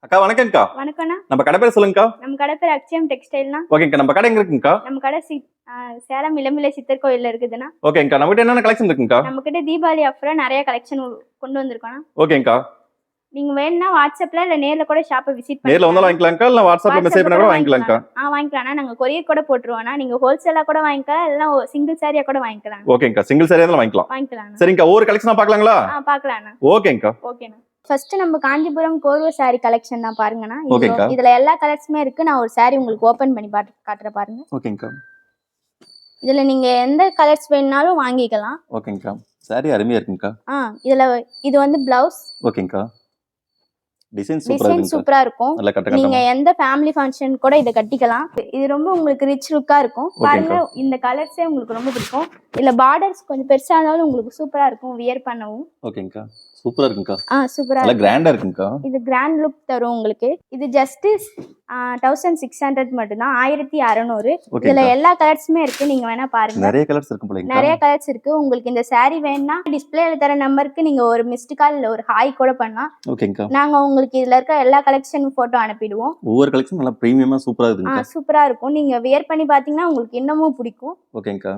அக்கா வணக்கம்க்கா. வணக்கம்ண்ணா. நம்ம கடை பேர் சொல்லுங்கக்கா. நம்ம கடை பேர் அக்ஷயம் டெக்ஸ்டைல்னா. ஓகேங்கக்கா. நம்ம கடை எங்க இருக்குங்கக்கா? நம்ம கடை சேலம் இளம்பிள்ளை சித்தர் கோயில்ல இருக்குதுண்ணா. ஓகேங்கக்கா. நம்மகிட்ட என்னென்ன கலெக்ஷன் இருக்குங்கக்கா? நம்ம கிட்ட தீபாவளி ஆஃபரா நிறைய கலெக்ஷன் கொண்டு வந்திருக்கோம். ஓகேங்கக்கா. நீங்க வேணும்னா வாட்ஸ்அப்ல இல்ல நேர்ல கூட ஷாப்பை விசிட் பண்ணி நேர்ல வந்தாலும் வாங்கிக்கலாம்க்கா, இல்ல வாட்ஸ்அப்ல மெசேஜ் பண்ணா கூட வாங்கிக்கலாம்க்கா. வாங்கிக்கலாம்னா நாங்க கொரியர் கூட போட்டுருவோம்னா, நீங்க ஹோல்சேலா கூட வாங்கிக்கலாம், இல்ல சிங்கிள் சாரியா கூட வாங்கிக்கலாம். ஓகேங்கக்கா. சிங்கிள் சாரியா இருந்தாலும் வாங்கிக்கலாம். சரிங்கக்கா. ஒவ்வொரு கலெக்ஷனா பார்க்கலாங்களா? பார்க்கலாம்ண்ணா. ஓகேங்கக்கா. ஓகேண்ணா. ஃபர்ஸ்ட் நம்ம காஞ்சிபுரம் கோர்வை சாரி கலெக்ஷன் தான் பாருங்கண்ணா. ஓகேங்கக்கா. இதுல எல்லா கலர்ஸுமே இருக்கு. நான் ஒரு சாரி உங்களுக்கு ஓபன் பண்ணி காட்டுறேன் பாருங்க. ஓகேங்கக்கா. இதுல நீங்க எந்த கலர்ஸ் வேணும்னாலும் வாங்கிக்கலாம். ஓகேங்கக்கா. சாரி அருமையா இருக்குங்கக்கா. இதுல இது வந்து பிளவுஸ். ஓகேங்கக்கா. டிசைன் சூப்பரா இருக்கும். நீங்க எந்த ஃபேமிலி ஃபங்க்ஷன் கூட இத கட்டிக்கலாம். இது ரொம்ப உங்களுக்கு ரிச் லுக்கா இருக்கும். பாருங்க, இந்த கலர்ஸே உங்களுக்கு ரொம்ப பிடிக்கும். இல்ல பார்டர்ஸ் கொஞ்சம் பெருசா இருந்தாலும் உங்களுக்கு சூப்பரா இருக்கும் வியர் பண்ணவும். ஓகேங்கக்கா. சூப்பரா இருக்குங்கக்கா. சூப்பரா நல்ல கிராண்டா இருக்குங்கக்கா. இது கிராண்ட் லுக் தரும் உங்களுக்கு. இது ஜஸ்ட் 1600 மட்டும் தான். 1600. இதுல எல்லா கலர்ஸுமே இருக்கு. நீங்க வேணா பாருங்க. நிறைய கலர்ஸ் இருக்கு போல. நிறைய கலர்ஸ் இருக்கு. உங்களுக்கு இந்த saree வேணும்னா டிஸ்ப்ளேல தர நம்பருக்கு நீங்க ஒரு மிஸ்ட் கால் இல்ல ஒரு ஹாய் கூட பண்ணலாம். ஓகேங்கக்கா. நாங்க உங்களுக்கு இதுல இருக்க எல்லா கலெக்ஷன் போட்டோ அனுப்பிடுவோம். ஒவ்வொரு கலெக்ஷன் நல்லா பிரீமியமா சூப்பரா இருக்குங்க. சூப்பரா இருக்கும். நீங்க வியர் பண்ணி பாத்தீங்கன்னா உங்களுக்கு இன்னமும் பிடிக்கும். ஓகேங்கக்கா.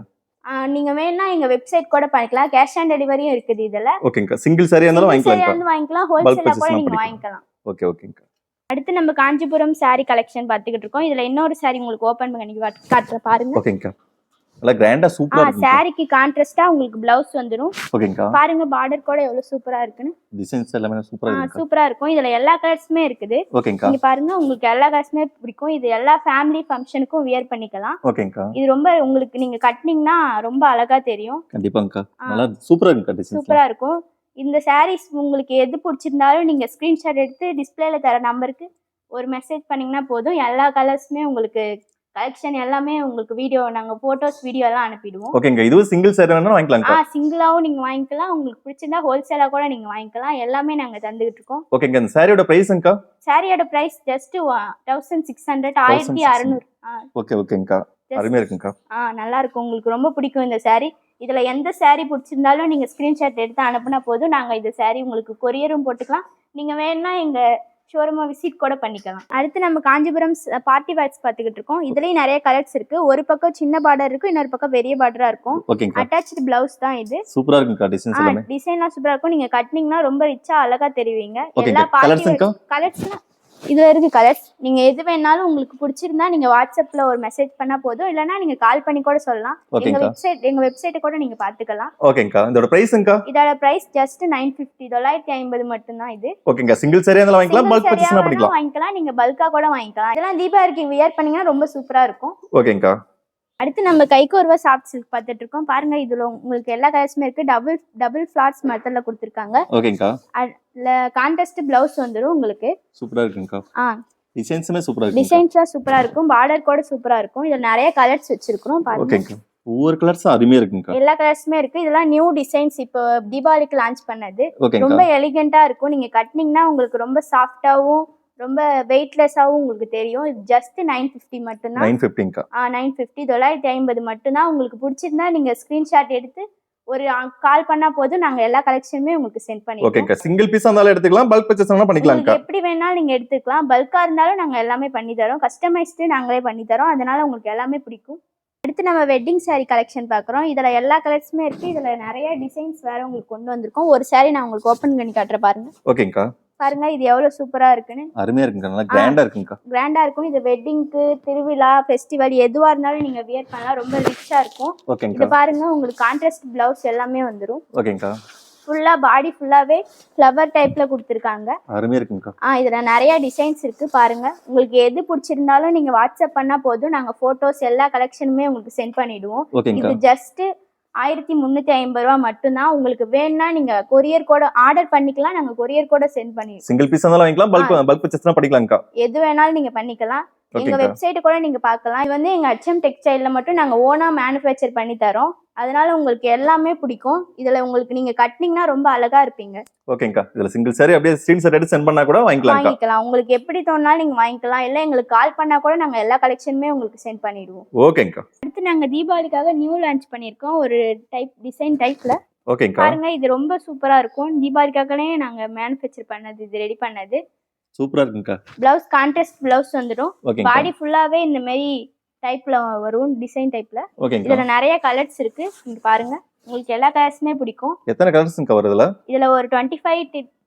நீங்க வேணா எங்க வெப்சைட் கூட பண்ணிக்கலாம். கேஷ் ஆன் டெலிவரியும் இருக்குது இதுல. ஓகேங்கக்கா. சிங்கிள் சாரியா இருந்தாலும் வாங்கிக்கலாம். ஹோல்சேலா கூட நீங்க வாங்கிக்கலாம். ஓகே ஓகேங்கக்கா. அடுத்து நம்ம காஞ்சிபுரம் saree கலெக்ஷன் பாத்துக்கிட்டு இருக்கோம். இதுல இன்னொரு saree உங்களுக்கு ஓபன் பண்ணி காட்டுறேன் பாருங்க. ஓகேங்கக்கா. நல்லா கிராண்டா சூப்பரா இருக்கு. சாரிக்கு கான்ட்ராஸ்டா உங்களுக்கு பிளவுஸ் வந்துரும். ஓகேங்கக்கா. பாருங்க பார்டர் கூட எவ்வளவு சூப்பரா இருக்குன்னு. டிசைன்ஸ் எல்லாமே சூப்பரா இருக்கு. சூப்பரா இருக்கும். இதுல எல்லா கலர்ஸுமே இருக்குது. ஓகேங்கக்கா. நீங்க பாருங்க, உங்களுக்கு எல்லா கலர்ஸுமே பிடிக்கும். இது எல்லா ஃபேமிலி ஃபங்க்ஷனுக்கும் வியர் பண்ணிக்கலாம். ஓகேங்கக்கா. இது ரொம்ப உங்களுக்கு நீங்க கட்டினீங்கன்னா ரொம்ப அழகா தெரியும். கண்டிப்பாங்கக்கா. நல்லா சூப்பரா இருக்கு. டிசைன் சூப்பரா இருக்கும். இந்த sarees உங்களுக்கு எது பிடிச்சிருந்தாலும் நீங்க ஸ்கிரீன்ஷாட் எடுத்து டிஸ்ப்ளேல தர நம்பருக்கு ஒரு மெசேஜ் பண்ணீங்கன்னா போதும். எல்லா கலர்ஸுமே உங்களுக்கு கலெக்ஷன் எல்லாமே உங்களுக்கு வீடியோ நாங்க போட்டோஸ் வீடியோ எல்லாம் அனுப்பிடுவோம். ஓகேங்க. இது சிங்கிள் சாரி வேணா வாங்கிக்கலாம்க்கா. சிங்கிளாவும் நீங்க வாங்கிக்கலாம். உங்களுக்கு பிடிச்சிருந்தா ஹோல்சேலா கூட நீங்க வாங்கிக்கலாம். எல்லாமே நாங்க தந்துகிட்டு இருக்கோம். ஓகேங்க. இந்த சாரியோட பிரைஸ்ங்கா? சாரியோட பிரைஸ் ஜஸ்ட் 1600. 1600. ஓகே ஓகேங்கக்கா. அருமையா இருக்குங்கக்கா. நல்லா இருக்கும். உங்களுக்கு ரொம்ப பிடிக்கும் இந்த saree. இதுல எந்த saree பிடிச்சிருந்தாலும் நீங்க ஸ்கிரீன்ஷாட் எடுத்து அனுப்புனா போதும். நாங்க இந்த saree உங்களுக்கு கொரியரும் போட்டுக்கலாம். நீங்க வேணா எங்க ஷோரூமை விசிட் கூட பண்ணிக்கலாம். அடுத்து நம்ம காஞ்சிபுரம் பார்ட்டி வேர்ஸ் பார்த்துக்கிட்டு இருக்கோம். இதுலயும் நிறைய கலர்ஸ் இருக்கு. ஒரு பக்கம் சின்ன பார்டர் இருக்கும், இன்னொரு பக்கம் பெரிய பார்டரா இருக்கும். அட்டாச்டு பிளவுஸ் தான் இது. சூப்பரா இருக்குங்கக்கா. டிசைன்ஸ் எல்லாமே டிசைன்லாம் சூப்பரா இருக்கும். நீங்க கட்டினீங்கன்னா ரொம்ப ரிச்சா அழகா தெரிவிங்க. எல்லா கலர்ஸ்லாம் இதுல இருக்கு கலர்ஸ். நீங்க எது வேணாலும் உங்களுக்கு பிடிச்சிருந்தா நீங்க வாட்ஸ்அப்ல ஒரு மெசேஜ் பண்ணா போதும். இல்லனா நீங்க கால் பண்ணி கூட சொல்லலாம். எங்க வெப்சைட் கூட நீங்க பாத்துக்கலாம். ஓகேங்கா. இதோட பிரைஸ்ங்கா? இதோட பிரைஸ் ஜஸ்ட் 950. 950 மட்டும் தான் இது. ஓகேங்கா. சிங்கிள் சரியா இருந்தாலும் வாங்கிக்கலாம், பல்க் பர்ச்சேஸ்னா பண்ணிக்கலாம். வாங்கிக்கலாம். நீங்க பல்கா கூட வாங்கிக்கலாம். இதெல்லாம் தீபாவளிக்கு வியர் பண்ணீங்கன்னா ரொம்ப சூப்பரா இருக்கும். ஓகேங்கா. அடுத்து நம்ம கைக்கோர்வா சாஃப்ட் சில்க் பார்த்துட்டு இருக்கோம். பாருங்க, இதுல உங்களுக்கு எல்லா கலர்ஸுமே இருக்கு. டபுள் ஃபிளார்ஸ் மெத்தட்ல கொடுத்திருக்காங்க. ஓகேங்கா. அதுல கான்ட்ராஸ்ட் பிளவுஸ் வந்துரும் உங்களுக்கு. சூப்பரா இருக்குங்கக்கா. டிசைன்ஸ்மே சூப்பரா இருக்கு. டிசைன்ஸ்லாம் சூப்பரா இருக்கும். பார்டர் கூட சூப்பரா இருக்கும். இதுல நிறைய கலர்ஸ் வச்சிருக்கோம் பாருங்க. ஓகேங்கா. ஒவ்வொரு கலர்ஸும் அருமையா இருக்குங்கக்கா. எல்லா கலர்ஸுமே இருக்கு. இதெல்லாம் நியூ டிசைன்ஸ் இப்போ தீபாவளிக்கு லான்ச் பண்ணது. ரொம்ப எலிகென்ட்டா இருக்கும். நீங்க கட்டினீங்கன்னா உங்களுக்கு ரொம்ப சாஃப்ட்டாவும் ரொம்ப வெயிட்லெஸ்ஸாவும் உங்களுக்கு தெரியும். இது ஜஸ்ட் 950 மட்டும் தான். 950ங்கா. 950. 950 மட்டும் தான். உங்களுக்கு பிடிச்சிருந்தா நீங்க ஸ்கிரீன்ஷாட் எடுத்து ஒரு கால் பண்ணா போதும். நாங்க எல்லா கலெக்ஷனுமே உங்களுக்கு சென்ட் பண்ணிடுவோம். ஓகேங்கா. சிங்கிள் பீஸா இருந்தாலும் எடுத்துக்கலாம், பல்க் பர்ச்சேஸ் வேணா பண்ணிக்கலாம்க்கா. எப்படி வேணாலும் நீங்க எடுத்துக்கலாம். பல்கா இருந்தாலும் நாங்க எல்லாமே பண்ணி தரோம். கஸ்டமைஸ்டு நாங்களே பண்ணி தரோம். அதனால உங்களுக்கு எல்லாமே பிடிக்கும். அடுத்து நம்ம வெட்டிங் saree கலெக்ஷன் பார்க்குறோம். இதில் எல்லா கலர்ஸுமே இருக்குது. இதில் நிறைய டிசைன்ஸ் வேறு உங்களுக்கு கொண்டு வந்திருக்கோம். ஒரு saree நான் உங்களுக்கு ஓப்பன் பண்ணி காட்டுறேன் பாருங்க. ஓகேங்கக்கா. பாருங்க, இது எவ்வளவு சூப்பரா இருக்குன்னு. அருமையா இருக்குங்க. நல்லா கிராண்டா இருக்குங்கக்கா. கிராண்டா இருக்கும். இது வெட்டிங்க்கு, திருவிழா, ஃபெஸ்டிவல் எதுவா இருந்தாலும் நீங்க வியர் பண்ணலாம். ரொம்ப ரிச்சா இருக்கும். ஓகேங்கக்கா. இது பாருங்க, உங்களுக்கு கான்ட்ராஸ்ட் பிளவுஸ் எல்லாமே வந்துரும். ஓகேங்கக்கா. ஃபுல்லா பாடி ஃபுல்லாவே ஃப்ளவர் டைப்ல கொடுத்திருக்காங்க. அருமையா இருக்குங்கக்கா. இதுல நிறைய டிசைன்ஸ் இருக்கு பாருங்க. உங்களுக்கு எது பிடிச்சிருந்தாலும் நீங்க வாட்ஸ்அப் பண்ணா போதும். நாங்க போட்டோஸ் எல்லா கலெக்ஷனுமே உங்களுக்கு சென்ட் பண்ணிடுவோம். இது ஜஸ்ட் 1350 ரூபா மட்டும்தான். உங்களுக்கு வேணும்னா நீங்க கொரியர் கூட ஆர்டர் பண்ணிக்கலாம். நாங்க கொரியர் கூட சென்ட் பண்ணிடுவோம். சிங்கிள் பீஸ் இருந்தாலும் வாங்கிக்கலாம், பல்க் பர்ச்சேஸ்னா பண்ணிக்கலாம்க்கா. எது வேணாலும் நீங்க பண்ணிக்கலாம். எங்க வெப்சைட் கூட நீங்க பார்க்கலாம். இது வந்து எங்க அச்சம் டெக்ஸ்டைல்ல மட்டும் நாங்க ஓனா மேனுஃபேக்சர் பண்ணி தரோம். அதனால உங்களுக்கு எல்லாமே பிடிக்கும். இதுல உங்களுக்கு நீங்க கட்டினீங்கன்னா ரொம்ப அழகா இருப்பீங்க. ஓகேங்கா. இதுல சிங்கிள் சாரி அப்படியே ஸ்கிரீன்ஷாட் எடுத்து சென்ட் பண்ணா கூட வாங்கிக்கலாம். உங்களுக்கு எப்படி தோணாலும் நீங்க வாங்கிக்கலாம். இல்ல எங்களுக்கு கால் பண்ணா கூட நாங்க எல்லா கலெக்ஷனுமே உங்களுக்கு சென்ட் பண்ணிடுவோம். ஓகேங்கா. அடுத்து நாங்க தீபாவளிக்காக நியூ லான்ச் பண்ணிருக்கோம். ஒரு டிசைன் டைப்ல. ஓகேங்கா. பாருங்க, இது ரொம்ப சூப்பரா இருக்கும். தீபாவளிக்காகவே நாங்க மேனுஃபேக்சர் பண்ணது, இது ரெடி பண்ணது. சூப்பரா இருக்குங்கக்கா. பிளவுஸ் கான்ட்ராஸ்ட் பிளவுஸ் வந்துடும். ஓகேங்கக்கா. பாடி ஃபுல்லாவே இந்த மாதிரி டைப்ல வரும், டிசைன் டைப்ல. ஓகேங்கக்கா. இதுல நிறைய கலர்ஸ் இருக்கு, நீங்க பாருங்க. உங்களுக்கு எல்லா கலர்ஸுமே பிடிக்கும். எத்தனை கலர்ஸ்ங்கக்கா வருது இதுல? இதுல ஒரு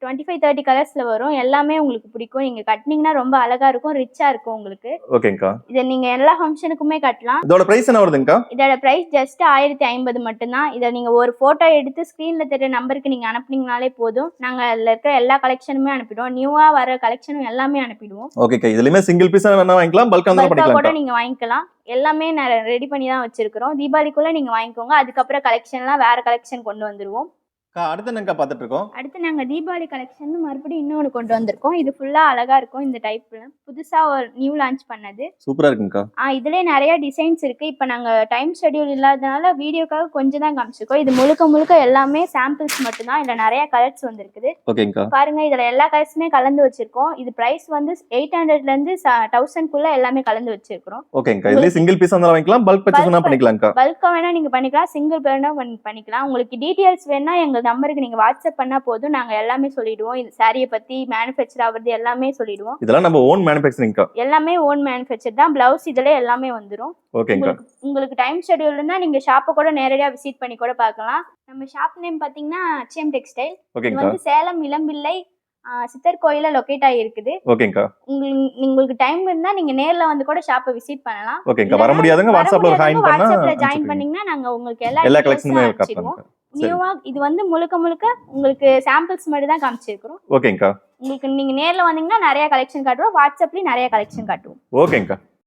25-30 கலர்ஸ்ல வரும். எல்லாமே உங்களுக்கு பிடிக்கும். நீங்க கட்டினீங்கன்னா ரொம்ப அழகா இருக்கும், ரிச்சா இருக்கும் உங்களுக்கு. ஓகேங்கக்கா. இதை நீங்க எல்லா ஃபங்க்ஷனுக்குமே கட்டலாம். இதோட பிரைஸ் என்ன வருதுங்கக்கா? இதோட பிரைஸ் ஜஸ்ட் 1050 மட்டும்தான். இதை நீங்க ஒரு போட்டோ எடுத்து ஸ்கிரீன்ல தெரிய நம்பருக்கு நீங்க அனுப்புனீங்கனாலே போதும். நாங்க அதுல இருக்கிற எல்லா கலெக்ஷனுமே அனுப்பிடுவோம். நியூவா வர கலெக்ஷனும் எல்லாமே அனுப்பிடுவோம். ஓகேக்கா. இதுலயுமே சிங்கிள் பீஸா வேணா வாங்கிக்கலாம், பல்கா பல்கா கூட பண்ணிக்கலாம். நீங்க வாங்கிக்கலாம். எல்லாமே ரெடி பண்ணி தான் வச்சிருக்கிறோம். தீபாவளிக்குள்ள நீங்க வாங்கிக்கோங்க. அதுக்கப்புறம் கலெக்ஷன்லாம் வேற கலெக்ஷன் கொண்டு வந்துருவோம். அடுத்து என்னக்கா பாத்துட்டு இருக்கோம்? அடுத்து நாங்க தீபாவளி கலெக்ஷன் மறுபடியும் இன்னொன்று கொண்டு வந்திருக்கோம். இது ஃபுல்லா அழகா இருக்கும். இந்த டைப்ல புதுசா ஒரு நியூ லான்ச் பண்ணது. சூப்பரா இருக்குங்கக்கா. இதுலயே நிறைய டிசைன்ஸ் இருக்கு. இப்போ நாங்க டைம் ஷெட்யூல் இல்லாதனால வீடியோக்காக கொஞ்சம் தான் காமிச்சிருக்கோம். இது முழுக்க எல்லாமே சாம்பிள்ஸ் மட்டும்தான். இதுல நிறைய கலர்ஸ் வந்திருக்குது. ஓகேங்கக்கா. பாருங்க, இதுல எல்லா கலர்ஸுமே கலந்து வச்சிருக்கோம். இது பிரைஸ் வந்து 800ல இருந்து 1000 எல்லாமே கலந்து வச்சிருக்கிறோம். ஓகேங்கக்கா. இதுல சிங்கிள் பீஸா இருந்தாலும் வாங்கிக்கலாம், பல்க் பர்ச்சேஸ் வேணா பண்ணிக்கலாம்க்கா. பல்கா வேணா நீங்க பண்ணிக்கலாம், சிங்கிள் வேணா பண்ணிக்கலாம். உங்களுக்கு டீடைல்ஸ் வேணா எங்க நம்பருக்கு நீங்க வாட்ஸ்அப் பண்ணா போதும். நாங்க எல்லாமே சொல்லிடுவோம். இந்த சாரியை பத்தி, மேனுஃபேக்சர் ஆகுறது எல்லாமே சொல்லிடுவோம். இதெல்லாம் நம்ம ஓன் மேனுஃபேக்சரிங்க்கா. எல்லாமே ஓன் மேனுஃபேக்சர் தான். பிளவுஸ் இதுல எல்லாமே வந்துரும். ஓகேங்கக்கா. உங்களுக்கு டைம் ஷெட்யூல் இருந்தா நீங்க ஷாப்பை கூட நேரடியா விசிட் பண்ணி கூட பார்க்கலாம். நம்ம ஷாப் நேம் பாத்தீங்கன்னா HM டெக்ஸ்டைல். இது வந்து சேலம் இளம்பிள்ளை சித்தர் கோயில லொகேட் ஆகி இருக்குது. ஓகேங்கக்கா. உங்களுக்கு டைம் இருந்தா நீங்க நேர்ல வந்து கூட ஷாப்பை விசிட் பண்ணலாம். ஓகேங்கக்கா. வர முடியாதவங்க வாட்ஸ்அப்ல வாட்ஸ்அப்ல ஜாயின் பண்ணீங்கன்னா நாங்க உங்களுக்கு எல்லா கலெக்ஷனுமே காட்டுவோம். நியூவா இது வந்து முழுக்க உங்களுக்கு சாம்பிள்ஸ் மட்டும் தான் காமிச்சிருக்கிறோம். ஓகேங்கக்கா. உங்களுக்கு நீங்க நேர்ல வந்தீங்கன்னா நிறைய கலெக்ஷன் காட்டுவோம். வாட்ஸ்அப்லயும் நிறைய கலெக்ஷன் காட்டுவோம். ஓகேங்கக்கா.